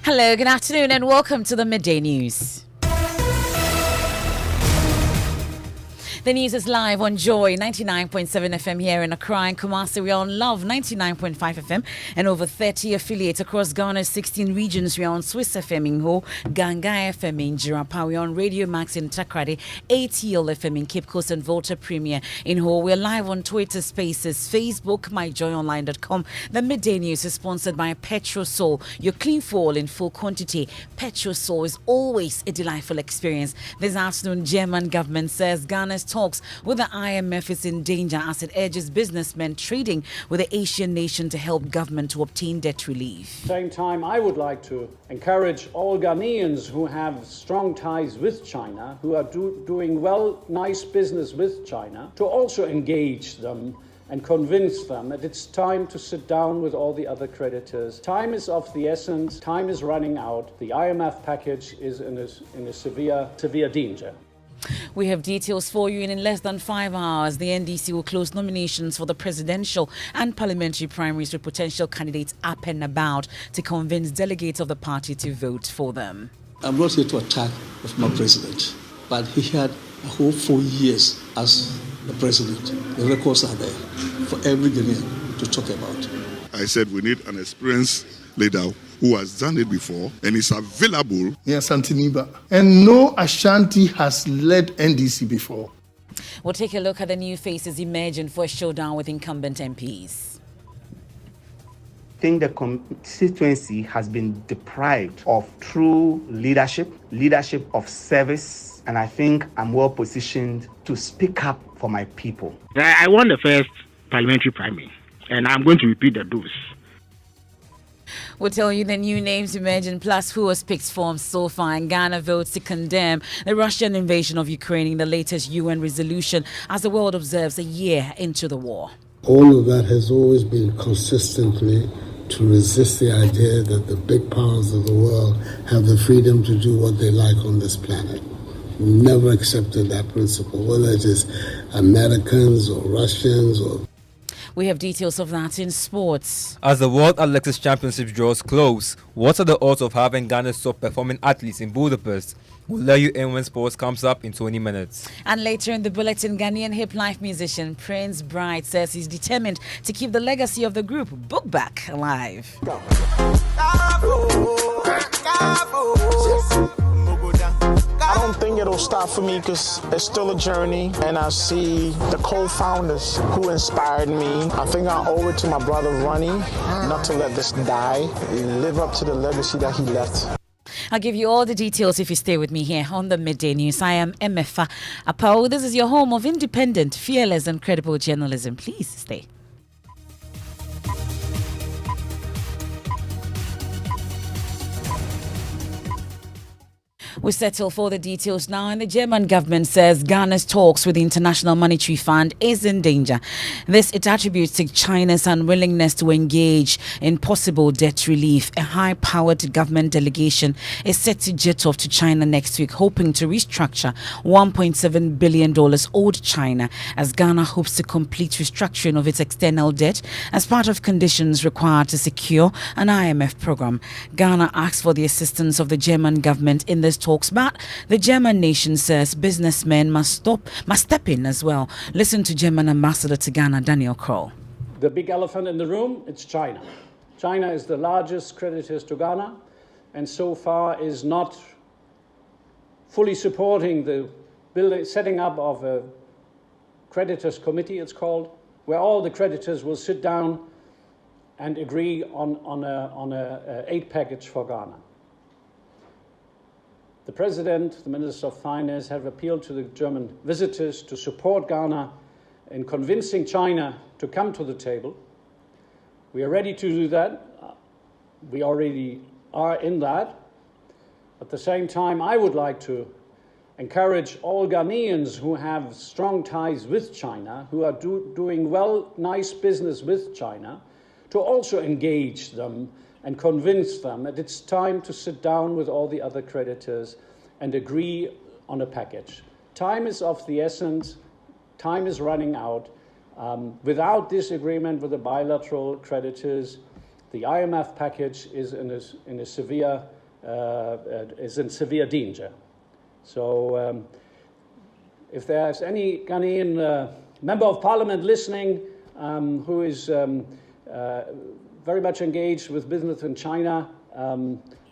Hello, good afternoon, and welcome to the Midday News. The news is live on Joy 99.7 FM here in Accra and Kumasi. We are on Love 99.5 FM and over 30 affiliates across Ghana's 16 regions. We are on Swiss FM in Ho, Ganga FM in Jirapa. We are on Radio Max in Takrady, ATL FM in Cape Coast and Volta Premier in Ho. We are live on Twitter Spaces, Facebook, myjoyonline.com. The Midday News is sponsored by Petrosol, your clean fuel in full quantity. Petrosol is always a delightful experience. This afternoon, German government says Ghana's talks with the IMF is in danger as it urges businessmen trading with the Asian nation to help government to obtain debt relief. At the same time, I would like to encourage all Ghanaians who have strong ties with China, who are doing nice business with China, to also engage them and convince them that it's time to sit down with all the other creditors. Time is of the essence. Time is running out. The IMF package is in a severe danger. We have details for you, and in less than 5 hours, the NDC will close nominations for the presidential and parliamentary primaries with potential candidates up and about to convince delegates of the party to vote for them. I'm not here to attack the former president, but he had a whole 4 years as the president. The records are there for every Ghanaian to talk about. I said we need an experienced leader who has done it before and is available. Yes, Santiniba. And no Ashanti has led NDC before. We'll take a look at the new faces emerging for a showdown with incumbent MPs. I think the constituency has been deprived of true leadership of service, and I think I'm well positioned to speak up for my people. I won the first parliamentary primary, and I'm going to repeat the dose. We'll tell you the new names emerging, plus who has picked form so far, and Ghana votes to condemn the Russian invasion of Ukraine in the latest UN resolution as the world observes a year into the war. All of that has always been consistently to resist the idea that the big powers of the world have the freedom to do what they like on this planet. We never accepted that principle, whether it is Americans or Russians or... We have details of that in sports. As the World Athletics Championship draws close, what are the odds of having Ghana's top performing athletes in Budapest? We'll let you in when sports comes up in 20 minutes. And later in the bulletin, Ghanaian hip life musician Prince Bright says he's determined to keep the legacy of the group Book Back alive. I don't think it'll stop for me because it's still a journey, and I see the co-founders who inspired me. I think I owe it to my brother Ronnie not to let this die, live up to the legacy that he left. I'll give you all the details if you stay with me here on the Midday News. I am Emefa Apawu. This is your home of independent, fearless and credible journalism. Please stay. We settle for the details now, and the German government says Ghana's talks with the International Monetary Fund is in danger. This it attributes to China's unwillingness to engage in possible debt relief. A high-powered government delegation is set to jet off to China next week, hoping to restructure $1.7 billion owed China as Ghana hopes to complete restructuring of its external debt as part of conditions required to secure an IMF program. Ghana asks for the assistance of the German government in this talks, but the German nation says businessmen must step in as well. Listen to German Ambassador to Ghana, Daniel Kroll. The big elephant in the room, it's China. China is the largest creditor to Ghana, and so far is not fully supporting the setting up of a creditors committee, it's called, where all the creditors will sit down and agree on a aid package for Ghana. The President, the Minister of Finance have appealed to the German visitors to support Ghana in convincing China to come to the table. We are ready to do that. We already are in that. At the same time, I would like to encourage all Ghanaians who have strong ties with China, who are doing nice business with China, to also engage them and convince them that it's time to sit down with all the other creditors and agree on a package. Time is of the essence. Time is running out. Without this agreement with the bilateral creditors, the IMF package is in severe danger. So if there's any Ghanaian member of parliament listening who is very much engaged with business in China,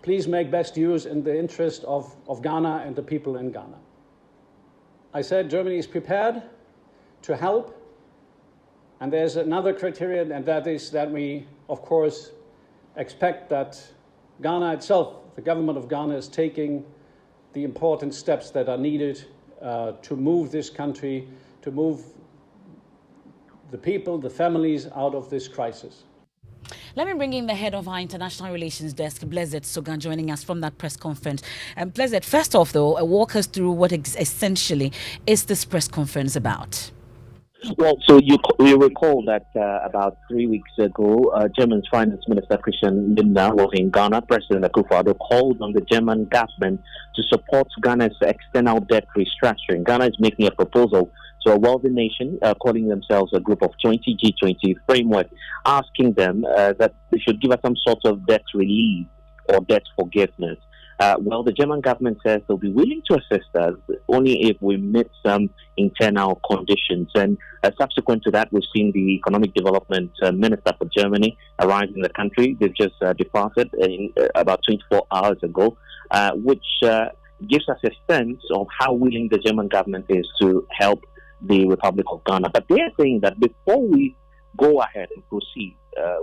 please make best use in the interest of Ghana and the people in Ghana. I said Germany is prepared to help, and there's another criterion, and that is that we, of course, expect that Ghana itself, the government of Ghana, is taking the important steps that are needed to move this country, to move the people, the families out of this crisis. Let me bring in the head of our international relations desk, Blessed Sogan, joining us from that press conference. Blessed, first off, though, walk us through what essentially is this press conference about. Well, so you recall that about 3 weeks ago, German's Finance Minister Christian Lindner was in Ghana. President Akufo-Addo called on the German government to support Ghana's external debt restructuring. Ghana is making a proposal to a wealthy nation, calling themselves a group of 20 G20 framework, asking them that they should give us some sort of debt relief or debt forgiveness. Well, the German government says they'll be willing to assist us only if we meet some internal conditions. And subsequent to that, we've seen the Economic Development Minister for Germany arrive in the country. They've just departed about 24 hours ago, which gives us a sense of how willing the German government is to help the Republic of Ghana. But they are saying that before we go ahead and proceed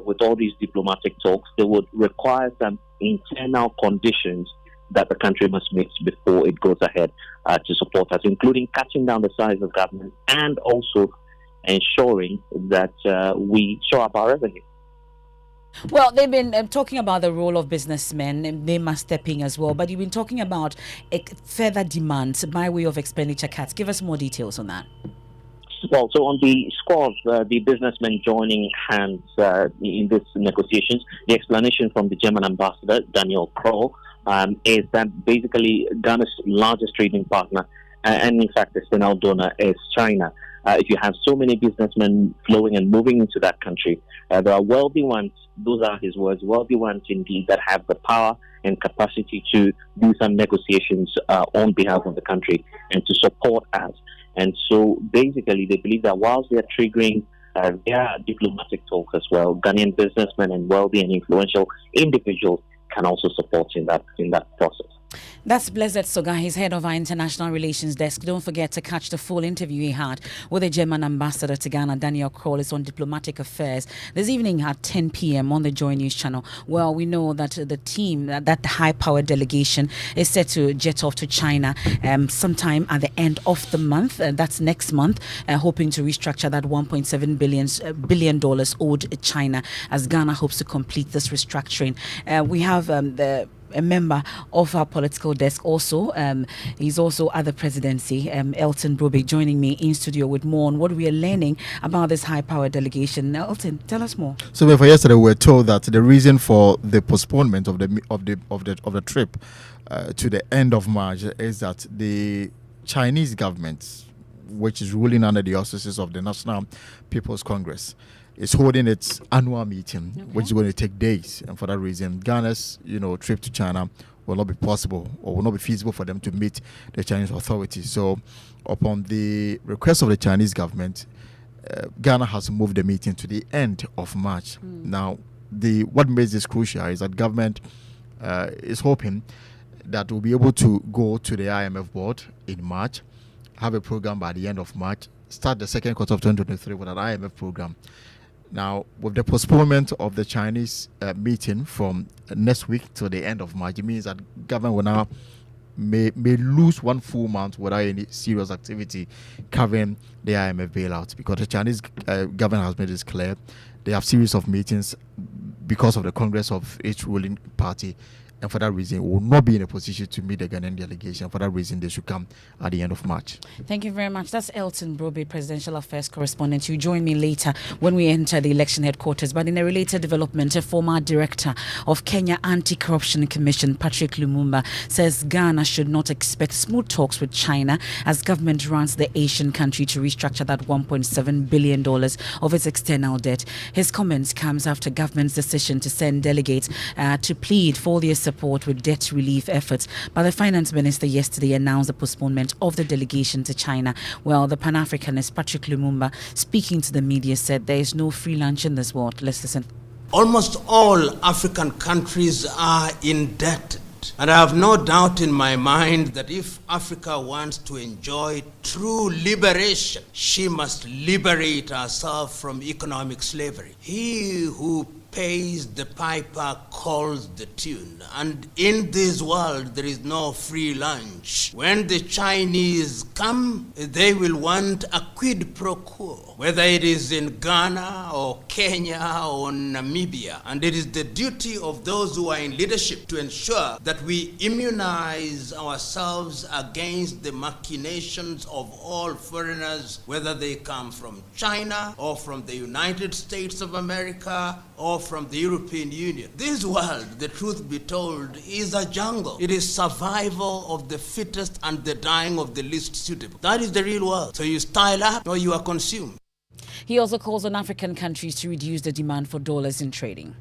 with all these diplomatic talks, they would require some internal conditions that the country must meet before it goes ahead to support us, including cutting down the size of government and also ensuring that we show up our revenue. Well, they've been talking about the role of businessmen, and they must step in as well. But you've been talking about further demands by way of expenditure cuts. Give us more details on that. Well, so on the score of the businessmen joining hands in these negotiations, the explanation from the German ambassador, Daniel Kroll, is that basically Ghana's largest trading partner and in fact the external donor is China. If you have so many businessmen flowing and moving into that country, there are wealthy ones, those are his words, wealthy ones indeed that have the power and capacity to do some negotiations on behalf of the country and to support us. And so basically they believe that whilst they are triggering their diplomatic talks as well, Ghanaian businessmen and wealthy and influential individuals can also support in that process. That's Blessed Sogan, he's head of our international relations desk. Don't forget to catch the full interview he had with the German ambassador to Ghana, Daniel Kroll, on diplomatic affairs this evening at 10 p.m. on the Joy News channel. Well, we know that the team, that high-powered delegation, is set to jet off to China sometime at the end of the month. That's next month, hoping to restructure that $1.7 billion owed China as Ghana hopes to complete this restructuring. We have a member of our political desk also. He's also at the presidency, Elton Brobe, joining me in studio with more on what we are learning about this high-power delegation. Now, Elton, tell us more. So, for yesterday, we were told that the reason for the postponement of the trip to the end of March is that the Chinese government, which is ruling under the auspices of the National People's Congress, is holding its annual meeting, which is going to take days, and for that reason, Ghana's trip to China will not be possible or will not be feasible for them to meet the Chinese authorities. So, upon the request of the Chinese government, Ghana has moved the meeting to the end of March. Now, what makes this crucial is that government is hoping that we'll be able to go to the IMF board in March, have a program by the end of March, start the second quarter of 2023 with an IMF program. Now, with the postponement of the Chinese meeting from next week to the end of March, it means that government will now may lose 1 full month without any serious activity covering the IMF bailout, because the Chinese government has made this clear. They have series of meetings because of the Congress of each ruling party and for that reason, will not be in a position to meet the Ghanaian delegation. For that reason, they should come at the end of March. Thank you very much. That's Elton Brobe, Presidential Affairs Correspondent. You join me later when we enter the election headquarters. But in a related development, a former director of Kenya Anti-Corruption Commission, Patrick Lumumba, says Ghana should not expect smooth talks with China as government runs the Asian country to restructure that $1.7 billion of its external debt. His comments comes after government's decision to send delegates to plead for their support with debt relief efforts. But the finance minister yesterday announced the postponement of the delegation to China. Well, the Pan-Africanist Patrick Lumumba, speaking to the media, said there is no free lunch in this world. Let's listen. Almost all African countries are indebted. And I have no doubt in my mind that if Africa wants to enjoy true liberation, she must liberate herself from economic slavery. He who pays the piper calls the tune. And in this world, there is no free lunch. When the Chinese come, they will want a quid pro quo, whether it is in Ghana or Kenya or Namibia. And it is the duty of those who are in leadership to ensure that we immunize ourselves against the machinations of all foreigners, whether they come from China or from the United States of America or from the European Union. This world, the truth be told, is a jungle. It is survival of the fittest and the dying of the least suitable. That is the real world. So you style up or you are consumed. He also calls on African countries to reduce the demand for dollars in trading.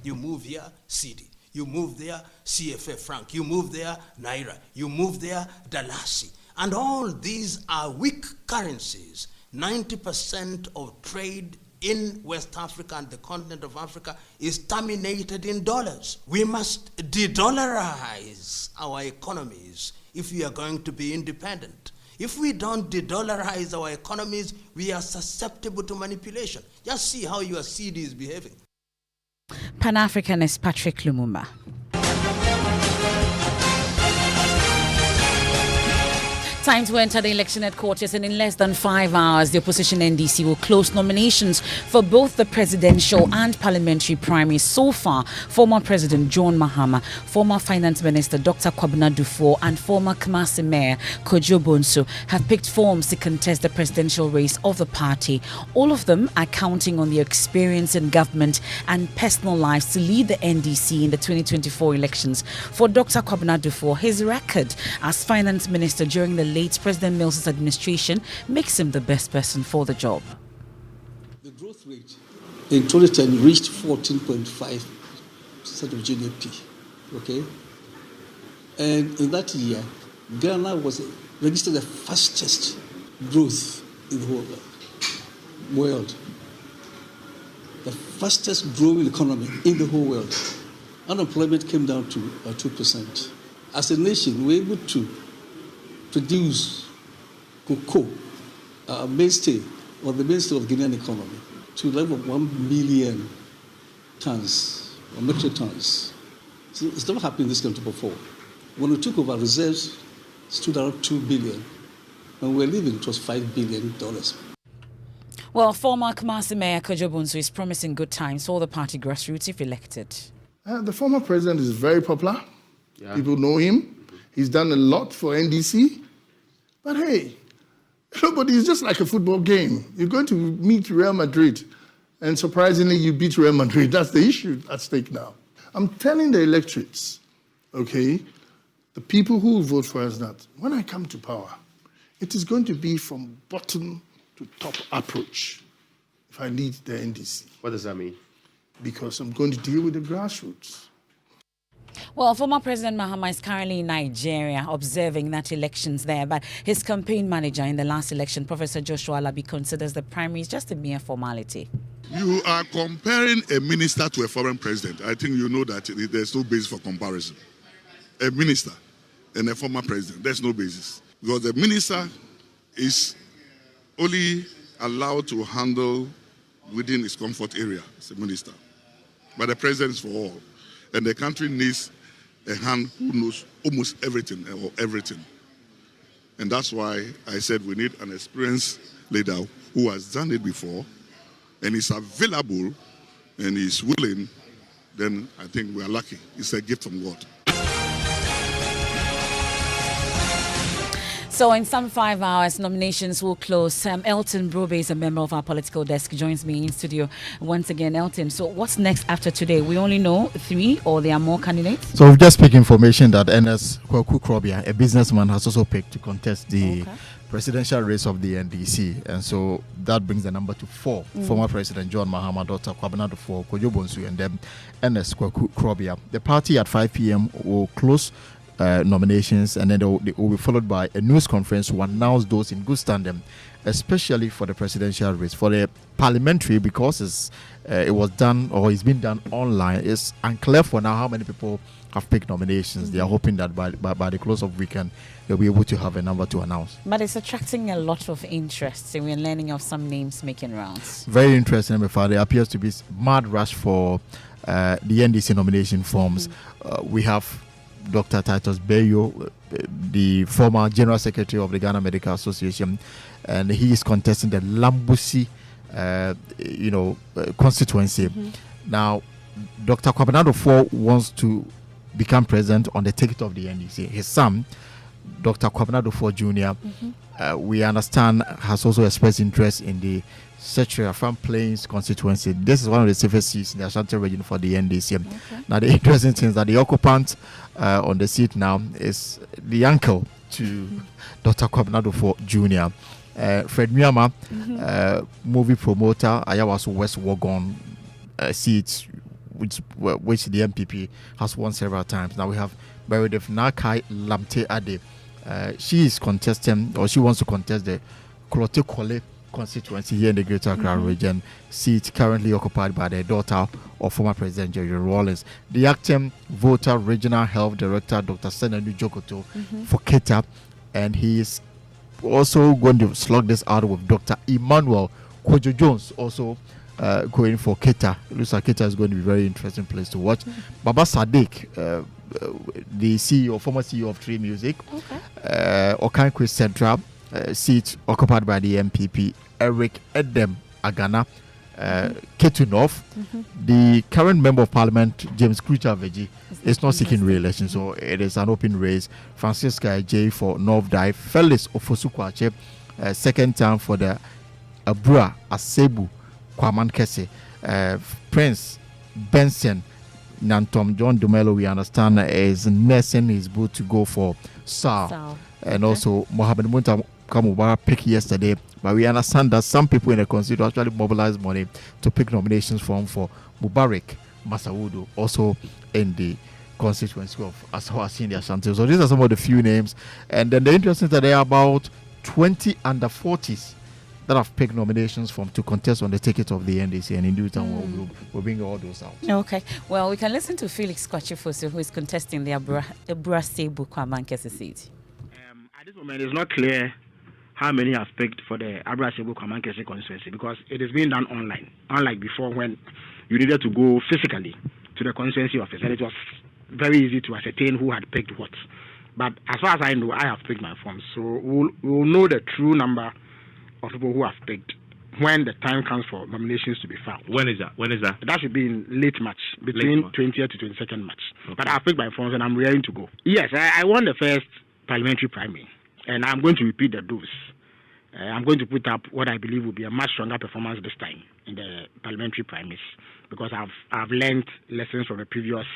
You move here, CD. You move there, CFA franc. You move there, Naira. You move there, Dalasi. And all these are weak currencies. 90% of trade in West Africa and the continent of Africa is terminated in dollars. We must de-dollarize our economies if we are going to be independent. If we don't de-dollarize our economies, we are susceptible to manipulation. Just see how your CD is behaving. Pan-Africanist Patrick Lumumba. Time to enter the election headquarters, and in less than 5 hours, the opposition NDC will close nominations for both the presidential and parliamentary primaries. So far, former President John Mahama, former Finance Minister Dr. Kwabena Dufour, and former Kumasi Mayor Kojo Bonsu have picked forms to contest the presidential race of the party. All of them are counting on their experience in government and personal lives to lead the NDC in the 2024 elections. For Dr. Kwabena Dufour, his record as Finance Minister during the late President Mill's administration makes him the best person for the job. The growth rate in 2010 reached 14.5% of GDP. Okay? And in that year, Ghana was registered the fastest growth in the whole world. The fastest growing economy in the whole world. Unemployment came down to 2%. As a nation, we were able to produce cocoa, the mainstay of the Ghanaian economy, to the level of 1 million tons or metric tons. So it's never happened in this country before. When we took over, reserves stood around 2 billion. When we were leaving, it was $5 billion. Well, former Kumasi Mayor Kojo Bonsu is promising good times for the party grassroots if elected. The former president is very popular. Yeah. People know him. He's done a lot for NDC. But hey, nobody is just like a football game. You're going to meet Real Madrid, and surprisingly, you beat Real Madrid. That's the issue at stake now. I'm telling the electorates, okay, the people who will vote for us, that when I come to power, it is going to be from bottom to top approach if I lead the NDC. What does that mean? Because I'm going to deal with the grassroots. Well, former President Mahama is currently in Nigeria observing that elections there, but his campaign manager in the last election, Professor Joshua Alabi, considers the primaries just a mere formality. You are comparing a minister to a foreign president. I think you know that there's no basis for comparison. A minister and a former president, there's no basis. Because the minister is only allowed to handle within his comfort area as a minister. But the president is for all. And the country needs a hand who knows almost everything or everything. And that's why I said we need an experienced leader who has done it before and is available and is willing. Then I think we are lucky. It's a gift from God. So in some 5 hours, nominations will close. Elton Brobe is a member of our political desk, joins me in studio once again. Elton, so what's next after today? We only know 3, or there are more candidates? So we've just picked information that Ernest Kwaku Krobia, a businessman, has also picked to contest the presidential race of the NDC. And so that brings the number to 4. Former President John Mahama, Dr. Kwabena for Kojo Bonsu, and then Ernest Kwaku Krobia. The party at 5 p.m. will close nominations, and then they will be followed by a news conference to announce those in good standing, especially for the presidential race. For the parliamentary, because it was done, or it's been done online, it's unclear for now how many people have picked nominations. They are hoping that by the close of weekend they'll be able to have a number to announce. But it's attracting a lot of interest, and we're learning of some names making rounds. Very interesting. There appears to be mad rush for the NDC nomination forms. We have Dr. Titus Bayo, the former General Secretary of the Ghana Medical Association, and he is contesting the Lambusi, constituency. Now, Dr. Kwabena IV wants to become president on the ticket of the NDC. His son, Dr. Kwabena IV Jr., we understand, has also expressed interest in the Setre Plains constituency. This is one of the safest seats in the Ashanti region for the NDC. Now, the interesting thing is that the occupant on the seat now is the uncle to Dr. Kwabena IV Jr. Fred Muyama, movie promoter, Ayawaso West Wagon seats, which the MPP has won several times. Now we have Meredith Nakai Lamte Ade. She is contesting, or she wants to contest the Klote Kole constituency here in the Greater Accra region, seat currently occupied by the daughter of former President Jerry Rawlings. The acting voter regional health director, Dr. Senadu Jokoto, for Keta, and he is also going to slug this out with Dr. Emmanuel Kojo Jones, also going for Keta. It looks like Keta is going to be a very interesting place to watch. Baba Sadiq, the CEO, former CEO of Tree Music, Okankwe Central, seat occupied by the MPP, Eric Edem Agana, Ketunov. The current member of parliament, James Krucha Veji, is not seeking re-election, so it is an open race. Francisca J for North Dive, Felix Ofosukwache, second term for the Abura Asebu Kwaman Kese, Prince Benson Nantom John Dumelo, we understand, is nursing his boot to go for SAR. And also Mohamed Munta Kamubara picked yesterday, but we understand that some people in the constituency actually mobilized money to pick nominations for Mubarak Masawudu, also in the constituency of Asawasi in the Ashanti. So these are some of the few names. And then the interesting thing that there are about 20 under 40s that have picked nominations to contest on the ticket of the NDC, and in due time we'll bring all those out. Okay. Well, we can listen to Felix Kwachifosu, who is contesting the Sebu Kwamankese seat. At this moment, it's not clear how many have picked for the Sebu Kwamankese constituency, because it is being done online, unlike before when you needed to go physically to the constituency office, and it was very easy to ascertain who had picked what. But as far as I know, I have picked my forms, so we'll know the true number of people who have picked when the time comes for nominations to be filed. When is that? That should be in late March, between 20th to 22nd March. Okay. But I've picked my forms and I'm ready to go. Yes, I won the first parliamentary primary, and I'm going to repeat the dose. I'm going to put up what I believe will be a much stronger performance this time in the parliamentary primaries, because I've learned lessons from the previous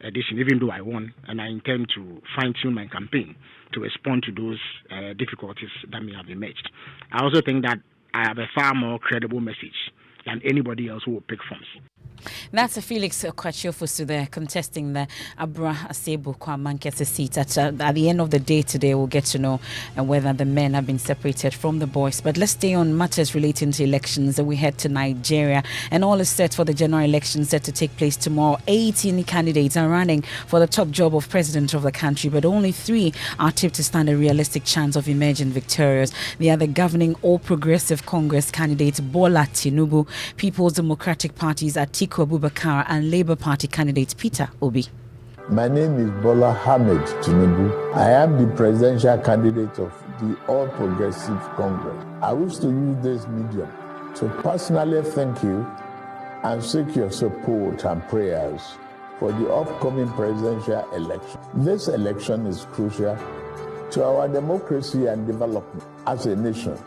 edition, even though I won, and I intend to fine-tune my campaign to respond to those difficulties that may have emerged. I also think that I have a far more credible message than anybody else who will pick forms. That's a Felix Kwachifosu there contesting the Abra Asebu Kwamankese seat. At the end of the day today, we'll get to know whether the men have been separated from the boys. But let's stay on matters relating to elections. We head to Nigeria, and all is set for the general election set to take place tomorrow. 18 candidates are running for the top job of president of the country, but only 3 are tipped to stand a realistic chance of emerging victorious. They are the governing All Progressive Congress candidate Bola Tinubu, People's Democratic Party's Atiku Abubakar, and Labour Party candidate Peter Obi. My name is Bola Ahmed Tinubu. I am the presidential candidate of the All Progressive Congress. I wish to use this medium to personally thank you and seek your support and prayers for the upcoming presidential election. This election is crucial to our democracy and development as a nation,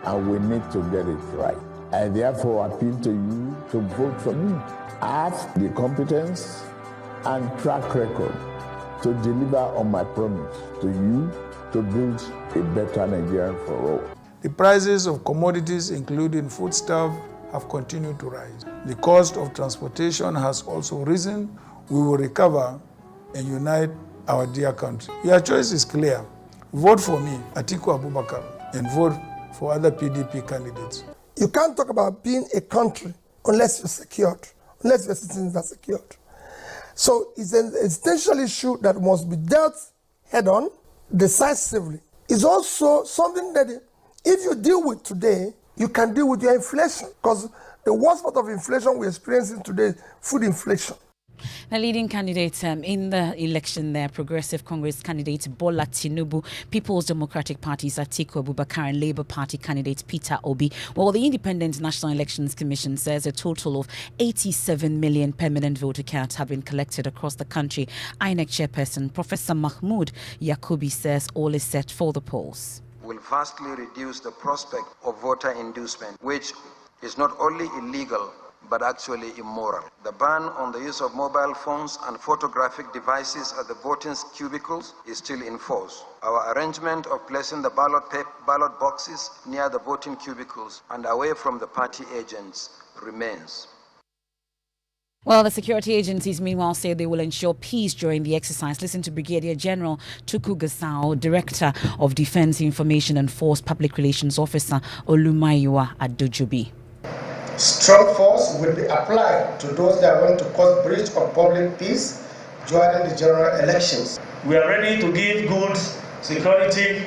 and we need to get it right. I therefore appeal to you to vote for me. I have the competence and track record to deliver on my promise to you to build a better Nigeria for all. The prices of commodities, including foodstuff, have continued to rise. The cost of transportation has also risen. We will recover and unite our dear country. Your choice is clear. Vote for me, Atiku Abubakar, and vote for other PDP candidates. You can't talk about being a country unless you're secured, unless your citizens are secured. So it's an essential issue that must be dealt head-on, decisively. It's also something that if you deal with today, you can deal with your inflation, because the worst part of inflation we're experiencing today is food inflation. The leading candidate in the election there, Progressive Congress candidate Bola Tinubu, People's Democratic Party's Atiku Abubakar, and Labour Party candidate Peter Obi. Well, the Independent National Elections Commission says a total of 87 million permanent voter cards have been collected across the country. INEC chairperson Professor Mahmoud Yakubi says all is set for the polls. Will vastly reduce the prospect of voter inducement, which is not only illegal but actually immoral. The ban on the use of mobile phones and photographic devices at the voting cubicles is still in force. Our arrangement of placing the ballot boxes near the voting cubicles and away from the party agents remains. Well, the security agencies, meanwhile, say they will ensure peace during the exercise. Listen to Brigadier General Tuku Gasao, Director of Defense Information and Force Public Relations Officer Olumayiwa Adojobi. Strong force will be applied to those that want to cause breach of public peace during the general elections. We are ready to give good security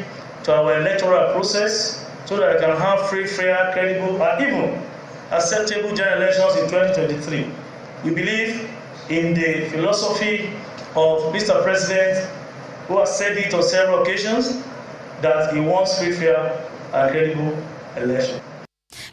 to our electoral process so that we can have free, fair, credible, and even acceptable general elections in 2023. We believe in the philosophy of Mr. President, who has said it on several occasions, that he wants free, fair, and credible elections.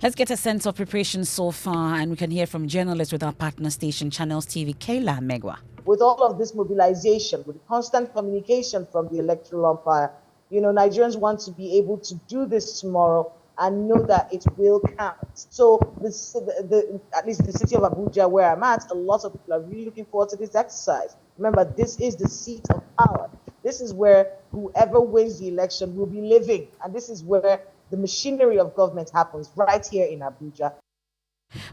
Let's get a sense of preparation so far, and we can hear from journalists with our partner station, Channels TV, Kayla Megwa. With all of this mobilization, with constant communication from the electoral umpire, Nigerians want to be able to do this tomorrow and know that it will count. So at least the city of Abuja, where I'm at, a lot of people are really looking forward to this exercise. Remember, this is the seat of power. This is where whoever wins the election will be living. And this is where the machinery of government happens, right here in Abuja.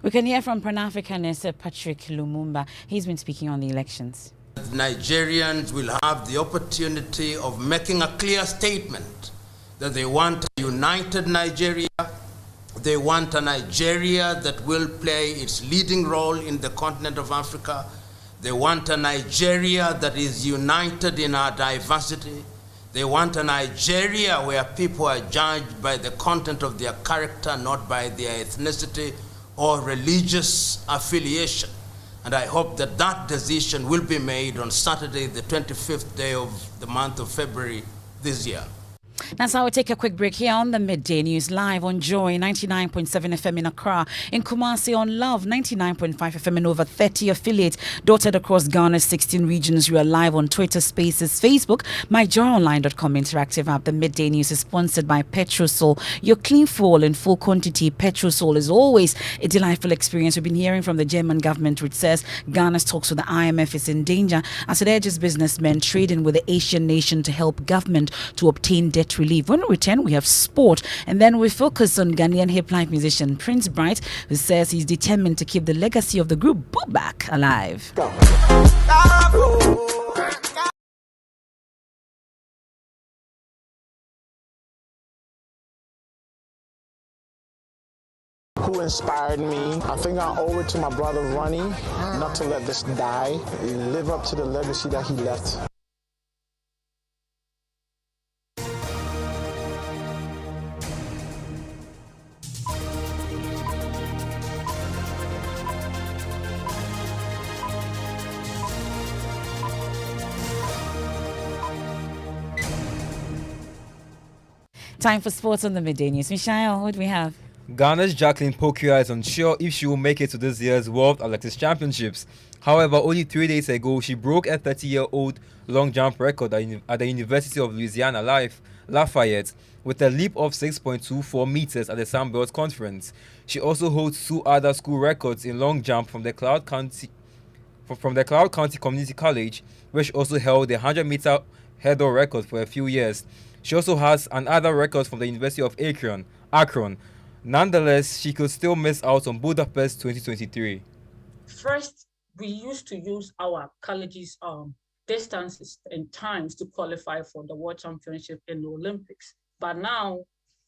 We can hear from Pan-Africanist Patrick Lumumba. He's been speaking on the elections. Nigerians will have the opportunity of making a clear statement that they want a united Nigeria. They want a Nigeria that will play its leading role in the continent of Africa. They want a Nigeria that is united in our diversity. They want a Nigeria where people are judged by the content of their character, not by their ethnicity or religious affiliation. And I hope that that decision will be made on Saturday, the 25th day of the month of February this year. That's how we take a quick break here on the Midday News, live on Joy 99.7 FM in Accra, in Kumasi on Love 99.5 FM in over 30 affiliates dotted across Ghana's 16 regions. We are live on Twitter Spaces, Facebook, myjoyonline.com interactive app. The Midday News is sponsored by Petrosol, your clean fuel in full quantity. Petrosol is always a delightful experience. We've been hearing from the German government, which says Ghana's talks with the IMF is in danger as it urges businessmen trading with the Asian nation to help government to obtain debt relief. When we return, we have sport, and then we focus on Ghanaian hip life musician Prince Bright, who says he's determined to keep the legacy of the group Bobak alive. Who inspired me. I think I owe it to my brother Ronnie not to let this die, live up to the legacy that he left. Time for sports on the Midday News. Michelle, what do we have? Ghana's Jacqueline Pokia is unsure if she will make it to this year's World Athletics Championships. However, only 3 days ago, she broke a 30-year-old long jump record at the University of Louisiana Lafayette with a leap of 6.24 meters at the Sunbelt Conference. She also holds 2 other school records in long jump from the Cloud County Community College, which also held the 100-meter hurdle record for a few years. She also has another record from the University of Akron. Nonetheless, she could still miss out on Budapest 2023. First, we used to use our college's distances and times to qualify for the World Championship and the Olympics. But now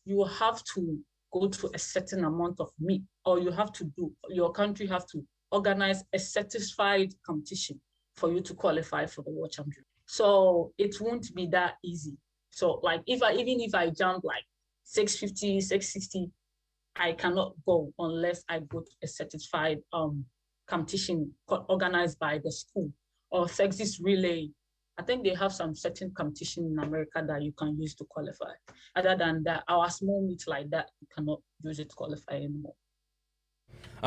you have to go to a certain amount of meet, or your country have to organize a certified competition for you to qualify for the World Championship. So it won't be that easy. So like even if I jump like 650, 660, I cannot go unless I go to a certified competition organized by the school, or Sexis Relay. I think they have some certain competition in America that you can use to qualify. Other than that, our small meet like that, you cannot use it to qualify anymore.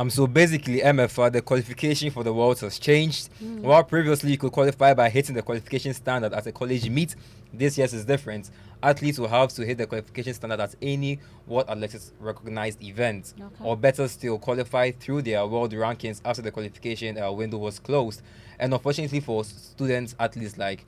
So basically, MFA, the qualification for the Worlds has changed. While previously you could qualify by hitting the qualification standard at a college meet, this year is different. Athletes will have to hit the qualification standard at any World Athletics recognized event, or better still, qualify through their world rankings after the qualification window was closed. And unfortunately for students, athletes like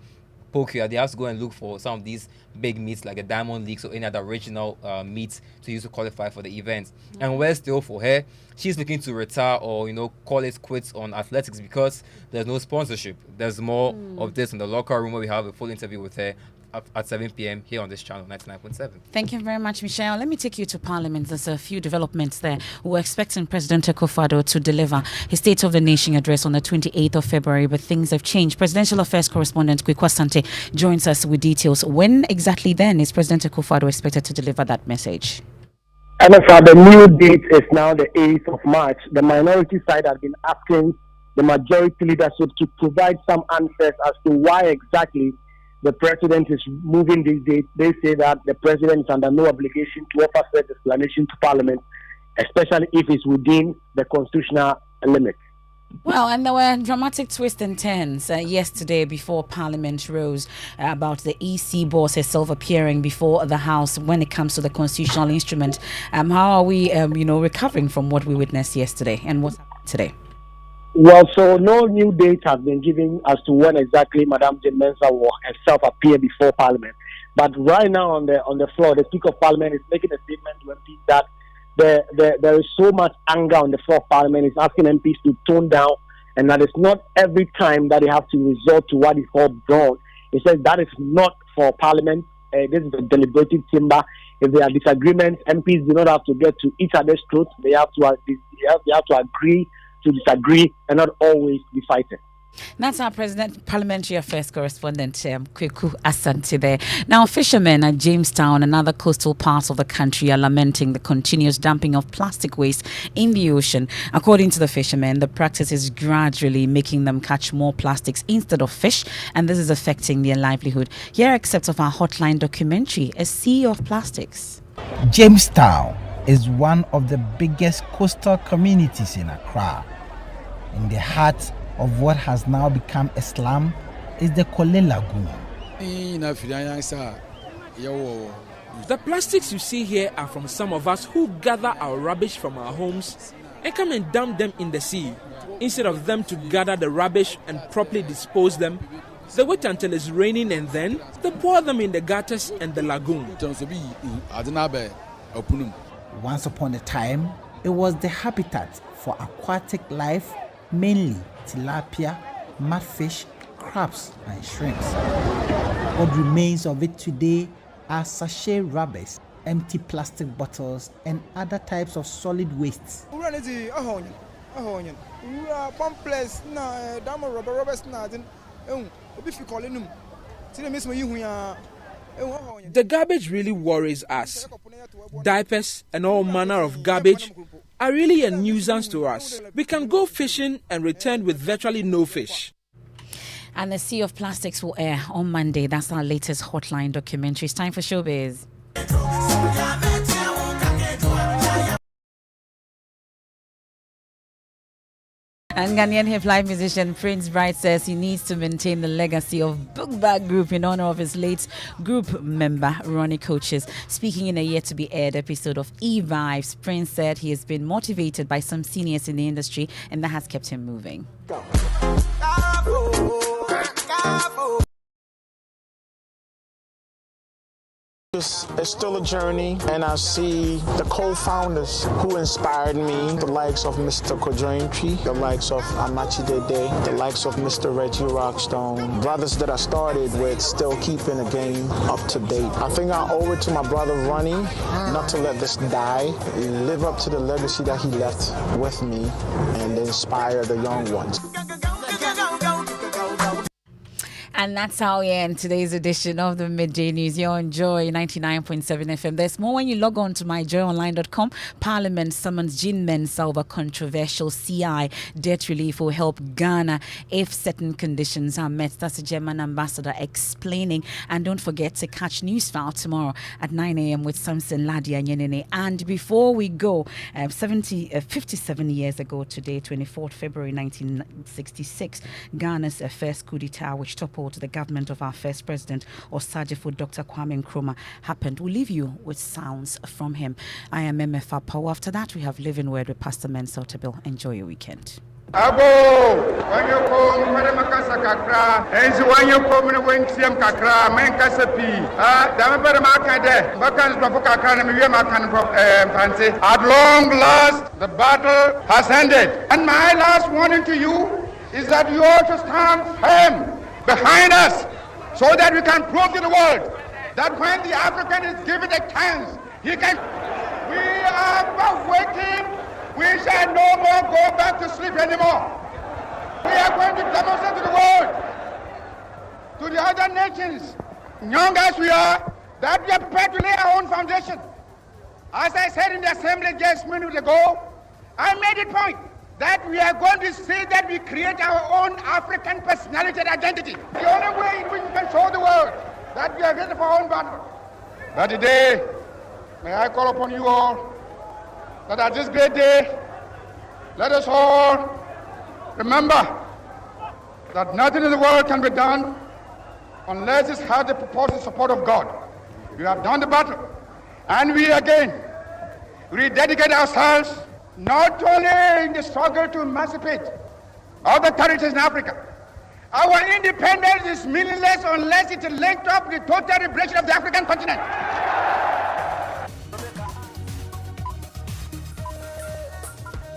Pokia, they have to go and look for some of these big meets like the Diamond Leagues or any other regional meets to use to qualify for the events. And where still for her, she's looking to retire or call it quits on athletics because there's no sponsorship. There's more of this in the locker room where we have a full interview with her at 7 p.m. here on this channel, 99.7. Thank you very much, Michelle. Let me take you to Parliament. There's a few developments there. We're expecting President Akufo-Addo to deliver his State of the Nation address on the 28th of February, but things have changed. Presidential Affairs correspondent Kweku Asante joins us with details. When exactly then is President Akufo-Addo expected to deliver that message? Emefa, the new date is now the 8th of March. The minority side has been asking the majority leadership to provide some answers as to why exactly the president is moving these dates. They say that the president is under no obligation to offer such explanation to Parliament, especially if it's within the constitutional limits. Well, and there were dramatic twists and turns yesterday before Parliament rose about the EC boss herself appearing before the House when it comes to the constitutional instrument. How are we, recovering from what we witnessed yesterday and what's happening today? Well, so no new date has been given as to when exactly Madame Jane Mensah will herself appear before Parliament. But right now on the floor, the Speaker of Parliament is making a statement to MPs that there is so much anger on the floor of Parliament. He's asking MPs to tone down, and that it's not every time that they have to resort to what is called brawl. He says that is not for Parliament. This is a deliberative chamber. If there are disagreements, MPs do not have to get to each other's throats. They have to agree to disagree and not always be fighting. That's our Parliamentary Affairs correspondent, Kweku Asante there. Now, fishermen at Jamestown and other coastal parts of the country are lamenting the continuous dumping of plastic waste in the ocean. According to the fishermen, the practice is gradually making them catch more plastics instead of fish, and this is affecting their livelihood. Here are excerpts of our Hotline documentary, A Sea of Plastics. Jamestown is one of the biggest coastal communities in Accra. In the heart of what has now become a slum is the Kole Lagoon. The plastics you see here are from some of us who gather our rubbish from our homes and come and dump them in the sea. Instead of them to gather the rubbish and properly dispose them, they wait until it's raining and then they pour them in the gutters and the lagoon. Once upon a time, it was the habitat for aquatic life, mainly tilapia, mudfish, crabs, and shrimps. What remains of it today are sachet rubbers, empty plastic bottles, and other types of solid wastes. The garbage really worries us. Diapers and all manner of garbage are really a nuisance to us. We can go fishing and return with virtually no fish. And The Sea of Plastics will air on Monday. That's our latest Hotline documentary. It's time for Showbiz. And Ghanaian hip-life musician Prince Bright says he needs to maintain the legacy of Book Bag Group in honor of his late group member, Ronnie Coaches. Speaking in a yet-to-be-aired episode of E-Vibes, Prince said he has been motivated by some seniors in the industry, and that has kept him moving. It's still a journey, and I see the co-founders who inspired me, the likes of Mr. Kojointri, the likes of Amachi Dede, the likes of Mr. Reggie Rockstone, brothers that I started with still keeping the game up to date. I think I owe it to my brother Ronnie not to let this die, live up to the legacy that he left with me, and inspire the young ones. And that's how we end today's edition of the Midday News. You're on Joy 99.7 FM. There's more when you log on to myjoyonline.com. Parliament summons Jean Mensa over controversial CI debt relief will help Ghana if certain conditions are met. That's the German ambassador explaining. And don't forget to catch Newsfile tomorrow at 9 a.m. with Samson Ladia Nyenene. And before we go, 57 years ago today, 24th February 1966, Ghana's first coup d'etat, which toppled the government of our first president, Osajifo Dr. Kwame Nkrumah, happened. We'll leave you with sounds from him. I am Emefa Apawu. After that, we have Living Word with Pastor Mensa Otabil. Enjoy your weekend. Abo, when you come, when makasa kakra, enzi when you come, when you kakra, men kasapi. Dame bere makade, bakan bafu kakra na miwe makan fancy. At long last, the battle has ended, and my last warning to you is that you ought to stand firm behind us so that we can prove to the world that when the African is given a chance, he can. We are waiting. We shall no more go back to sleep anymore. We are going to demonstrate to the world, to the other nations, young as we are, that we are prepared to lay our own foundation. As I said in the assembly just minutes ago, I made it point that we are going to see that we create our own African personality and identity. The only way in which we can show the world that we are ready for our own battle. But today, may I call upon you all that at this great day, let us all remember that nothing in the world can be done unless it has the purported support of God. We have done the battle, and we again rededicate ourselves not only in the struggle to emancipate other territories in Africa. Our independence is meaningless unless it is linked up with the total liberation of the African continent.